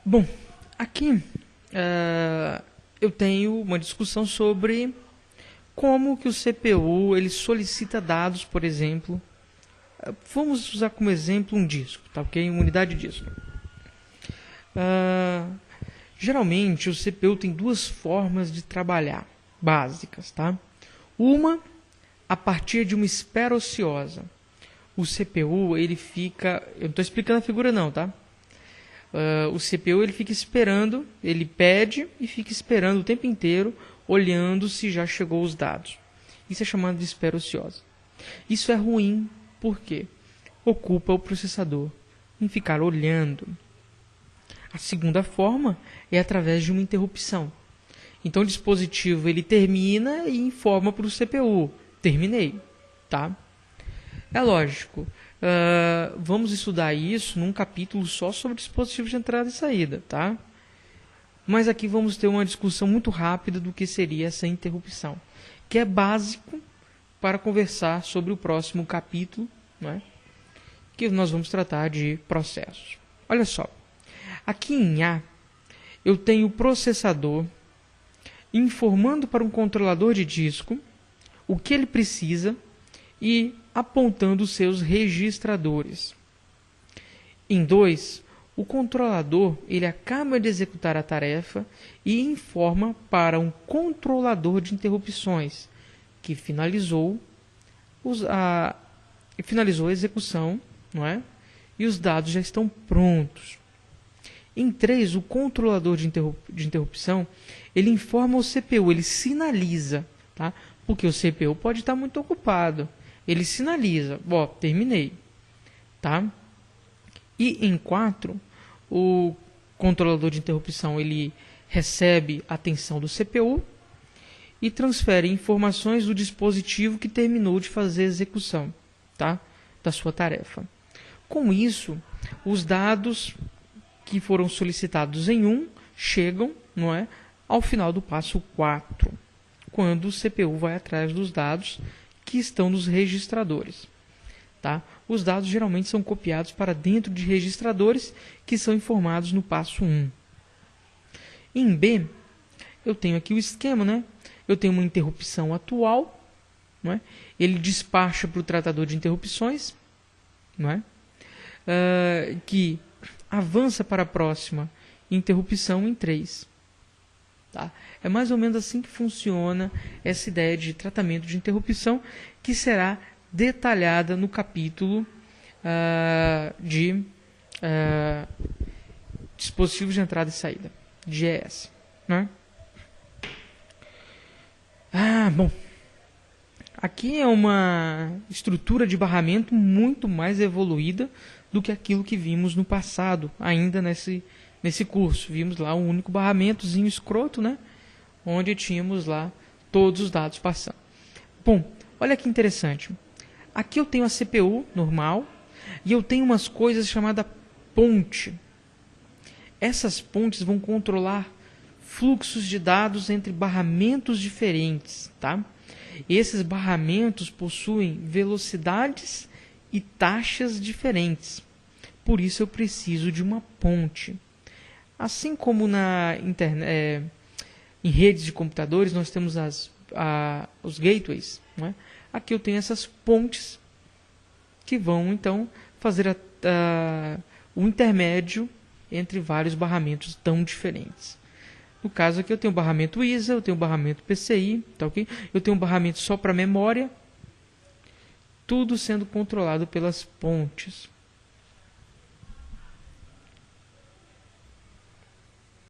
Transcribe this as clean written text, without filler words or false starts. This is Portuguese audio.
Bom, aqui eu tenho uma discussão sobre como que o CPU ele solicita dados, por exemplo. Vamos usar como exemplo um disco, tá ok? Uma unidade de disco. Geralmente o CPU tem duas formas de trabalhar básicas, tá? Uma a partir de uma espera ociosa. O CPU ele fica, eu não estou explicando a figura não, tá? O CPU ele fica esperando, ele pede e fica esperando o tempo inteiro, olhando se já chegou os dados. Isso é chamado de espera ociosa. Isso é ruim, porque ocupa o processador em ficar olhando. A segunda forma é através de uma interrupção. Então o dispositivo ele termina e informa para o CPU, terminei, tá? É lógico. Vamos estudar isso num capítulo só sobre dispositivos de entrada e saída, tá? Mas aqui vamos ter uma discussão muito rápida do que seria essa interrupção, que é básico para conversar sobre o próximo capítulo, né? Que nós vamos tratar de processos. Olha só, aqui em A, eu tenho o processador informando para um controlador de disco o que ele precisa e apontando os seus registradores. Em 2, o controlador ele acaba de executar a tarefa e informa para um controlador de interrupções que finalizou a execução, não é? E os dados já estão prontos. Em 3, o controlador de interrupção ele informa o CPU, ele sinaliza, tá? Porque o CPU pode estar muito ocupado. Ele sinaliza, ó, terminei, tá? E em 4, o controlador de interrupção ele recebe a atenção do CPU e transfere informações do dispositivo que terminou de fazer a execução, tá? Da sua tarefa. Com isso, os dados que foram solicitados em 1 chegam, não é, ao final do passo 4, quando o CPU vai atrás dos dados que estão nos registradores. Tá? Os dados geralmente são copiados para dentro de registradores que são informados no passo 1. Em B, eu tenho aqui o esquema, né? Eu tenho uma interrupção atual, não é? Ele despacha para o tratador de interrupções, não é? Que avança para a próxima interrupção em 3. Tá? É mais ou menos assim que funciona essa ideia de tratamento de interrupção, que será detalhada no capítulo de dispositivos de entrada e saída, DES. Né? Bom, aqui é uma estrutura de barramento muito mais evoluída do que aquilo que vimos no passado, ainda nesse curso. Vimos lá um único barramentozinho escroto, né? Onde tínhamos lá todos os dados passando. Bom, olha que interessante. Aqui eu tenho a CPU normal e eu tenho umas coisas chamadas ponte. Essas pontes vão controlar fluxos de dados entre barramentos diferentes, tá? Esses barramentos possuem velocidades e taxas diferentes. Por isso eu preciso de uma ponte. Assim como em redes de computadores nós temos os gateways, não é? Aqui eu tenho essas pontes que vão então fazer o intermédio entre vários barramentos tão diferentes. No caso aqui eu tenho o barramento ISA, eu tenho o barramento PCI, tá ok? Eu tenho um barramento só para memória, tudo sendo controlado pelas pontes.